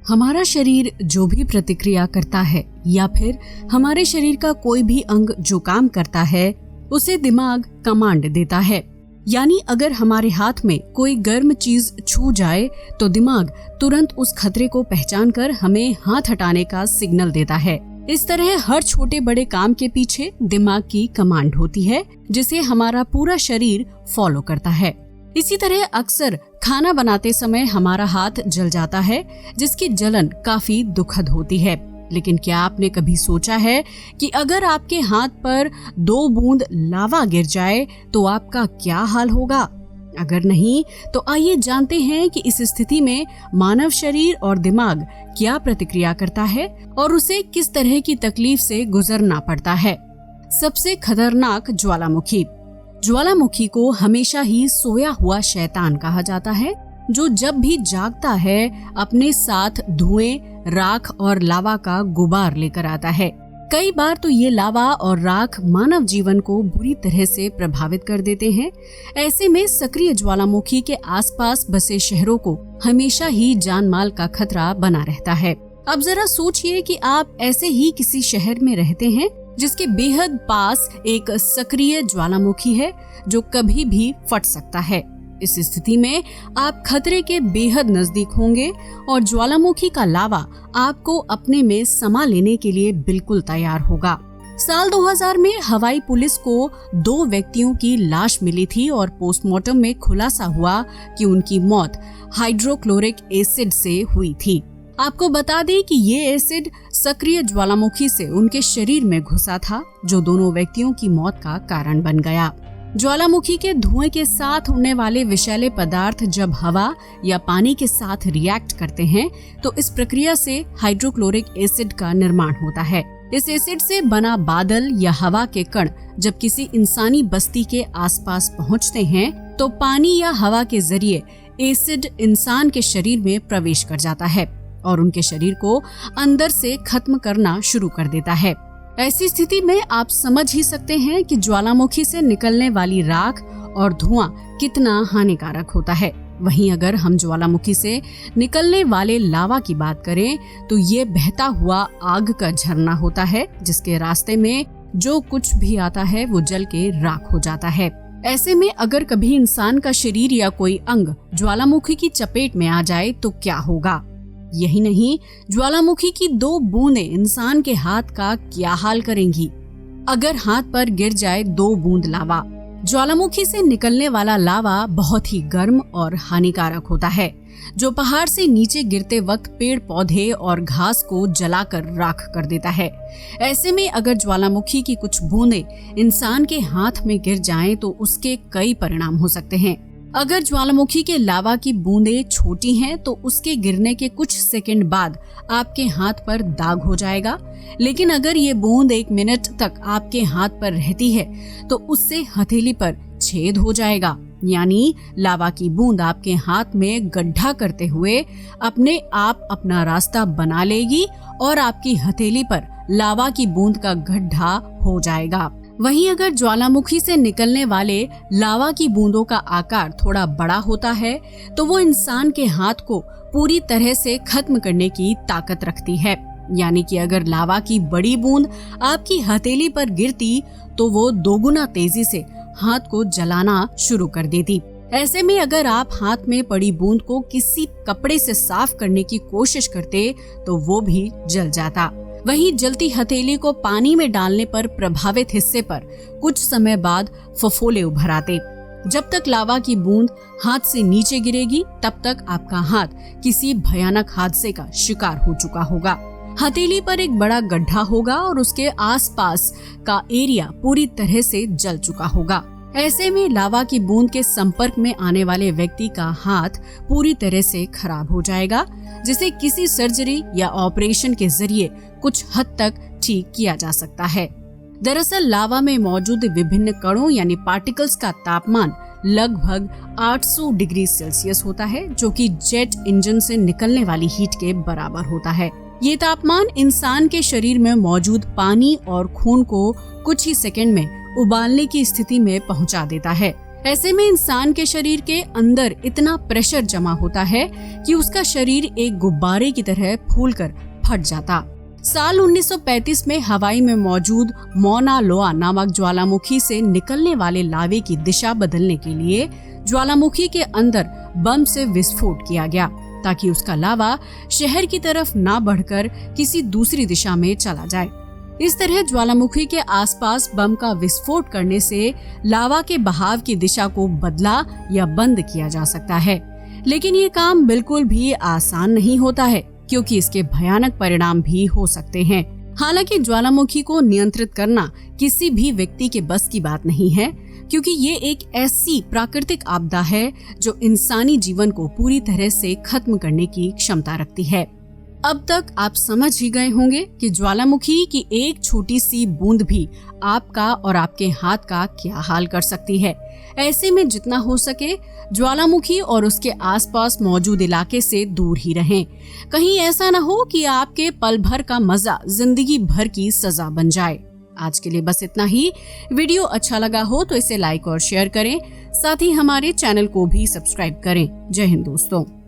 हमारा शरीर जो भी प्रतिक्रिया करता है या फिर हमारे शरीर का कोई भी अंग जो काम करता है उसे दिमाग कमांड देता है। यानी अगर हमारे हाथ में कोई गर्म चीज छू जाए तो दिमाग तुरंत उस खतरे को पहचान कर हमें हाथ हटाने का सिग्नल देता है। इस तरह हर छोटे बड़े काम के पीछे दिमाग की कमांड होती है जिसे हमारा पूरा शरीर फॉलो करता है। इसी तरह अक्सर खाना बनाते समय हमारा हाथ जल जाता है जिसकी जलन काफी दुखद होती है। लेकिन क्या आपने कभी सोचा है कि अगर आपके हाथ पर 2 बूंद लावा गिर जाए तो आपका क्या हाल होगा? अगर नहीं तो आइए जानते हैं कि इस स्थिति में मानव शरीर और दिमाग क्या प्रतिक्रिया करता है और उसे किस तरह की तकलीफ से गुजरना पड़ता है। सबसे खतरनाक ज्वालामुखी। ज्वालामुखी को हमेशा ही सोया हुआ शैतान कहा जाता है जो जब भी जागता है अपने साथ धुएं, राख और लावा का गुबार लेकर आता है। कई बार तो ये लावा और राख मानव जीवन को बुरी तरह से प्रभावित कर देते हैं। ऐसे में सक्रिय ज्वालामुखी के आसपास बसे शहरों को हमेशा ही जान माल का खतरा बना रहता है। अब जरा सोचिए कि आप ऐसे ही किसी शहर में रहते हैं जिसके बेहद पास एक सक्रिय ज्वालामुखी है जो कभी भी फट सकता है। इस स्थिति में आप खतरे के बेहद नजदीक होंगे और ज्वालामुखी का लावा आपको अपने में समा लेने के लिए बिल्कुल तैयार होगा। साल 2000 में हवाई पुलिस को 2 व्यक्तियों की लाश मिली थी और पोस्टमार्टम में खुलासा हुआ कि उनकी मौत हाइड्रोक्लोरिक एसिड से हुई थी। आपको बता दें कि ये एसिड सक्रिय ज्वालामुखी से उनके शरीर में घुसा था जो दोनों व्यक्तियों की मौत का कारण बन गया। ज्वालामुखी के धुएं के साथ उड़ने वाले विषैले पदार्थ जब हवा या पानी के साथ रिएक्ट करते हैं तो इस प्रक्रिया से हाइड्रोक्लोरिक एसिड का निर्माण होता है। इस एसिड से बना बादल या हवा के कण जब किसी इंसानी बस्ती के आसपास पहुंचते हैं तो पानी या हवा के जरिए एसिड इंसान के शरीर में प्रवेश कर जाता है और उनके शरीर को अंदर से खत्म करना शुरू कर देता है। ऐसी स्थिति में आप समझ ही सकते हैं कि ज्वालामुखी से निकलने वाली राख और धुआं कितना हानिकारक होता है। वहीं अगर हम ज्वालामुखी से निकलने वाले लावा की बात करें तो ये बहता हुआ आग का झरना होता है जिसके रास्ते में जो कुछ भी आता है वो जल के राख हो जाता है। ऐसे में अगर कभी इंसान का शरीर या कोई अंग ज्वालामुखी की चपेट में आ जाए तो क्या होगा? यही नहीं, ज्वालामुखी की 2 बूंदें इंसान के हाथ का क्या हाल करेंगी। अगर हाथ पर गिर जाए 2 बूंद लावा। ज्वालामुखी से निकलने वाला लावा बहुत ही गर्म और हानिकारक होता है जो पहाड़ से नीचे गिरते वक्त पेड़ पौधे और घास को जलाकर राख कर देता है। ऐसे में अगर ज्वालामुखी की कुछ बूंदें इंसान के हाथ में गिर जाएं तो उसके कई परिणाम हो सकते हैं। अगर ज्वालामुखी के लावा की बूंदें छोटी हैं तो उसके गिरने के कुछ सेकंड बाद आपके हाथ पर दाग हो जाएगा। लेकिन अगर ये बूंद 1 मिनट तक आपके हाथ पर रहती है तो उससे हथेली पर छेद हो जाएगा। यानी लावा की बूंद आपके हाथ में गड्ढा करते हुए अपने आप अपना रास्ता बना लेगी और आपकी हथेली पर लावा की बूंद का गड्ढा हो जाएगा। वहीं अगर ज्वालामुखी से निकलने वाले लावा की बूंदों का आकार थोड़ा बड़ा होता है तो वो इंसान के हाथ को पूरी तरह से खत्म करने की ताकत रखती है। यानी कि अगर लावा की बड़ी बूंद आपकी हथेली पर गिरती तो वो 2 गुना तेजी से हाथ को जलाना शुरू कर देती। ऐसे में अगर आप हाथ में पड़ी बूंद को किसी कपड़े से साफ करने की कोशिश करते तो वो भी जल जाता। वहीं जलती हथेली को पानी में डालने पर प्रभावित हिस्से पर कुछ समय बाद फफोले उभर आते। जब तक लावा की बूंद हाथ से नीचे गिरेगी तब तक आपका हाथ किसी भयानक हादसे का शिकार हो चुका होगा। हथेली पर एक बड़ा गड्ढा होगा और उसके आसपास का एरिया पूरी तरह से जल चुका होगा। ऐसे में लावा की बूंद के संपर्क में आने वाले व्यक्ति का हाथ पूरी तरह से खराब हो जाएगा जिसे किसी सर्जरी या ऑपरेशन के जरिए कुछ हद तक ठीक किया जा सकता है। दरअसल लावा में मौजूद विभिन्न कणों यानी पार्टिकल्स का तापमान लगभग 800 डिग्री सेल्सियस होता है जो कि जेट इंजन से निकलने वाली हीट के बराबर होता है। ये तापमान इंसान के शरीर में मौजूद पानी और खून को कुछ ही सेकंड में उबालने की स्थिति में पहुंचा देता है। ऐसे में इंसान के शरीर के अंदर इतना प्रेशर जमा होता है कि उसका शरीर एक गुब्बारे की तरह फूलकर फट जाता। साल 1935 में हवाई में मौजूद मौना लोआ नामक ज्वालामुखी से निकलने वाले लावे की दिशा बदलने के लिए ज्वालामुखी के अंदर बम से विस्फोट किया गया ताकि उसका लावा शहर की तरफ ना बढ़कर किसी दूसरी दिशा में चला जाए। इस तरह ज्वालामुखी के आसपास बम का विस्फोट करने से लावा के बहाव की दिशा को बदला या बंद किया जा सकता है, लेकिन ये काम बिल्कुल भी आसान नहीं होता है क्योंकि इसके भयानक परिणाम भी हो सकते हैं। हालांकि ज्वालामुखी को नियंत्रित करना किसी भी व्यक्ति के बस की बात नहीं है, क्योंकि ये एक ऐसी प्राकृतिक आपदा है जो इंसानी जीवन को पूरी तरह से खत्म करने की क्षमता रखती है। अब तक आप समझ ही गए होंगे कि ज्वालामुखी की एक छोटी सी बूंद भी आपका और आपके हाथ का क्या हाल कर सकती है। ऐसे में जितना हो सके ज्वालामुखी और उसके आसपास मौजूद इलाके से दूर ही रहें। कहीं ऐसा न हो कि आपके पल भर का मजा जिंदगी भर की सजा बन जाए। आज के लिए बस इतना ही। वीडियो अच्छा लगा हो तो इसे लाइक और शेयर करें, साथ ही हमारे चैनल को भी सब्सक्राइब करें। जय हिंद दोस्तों।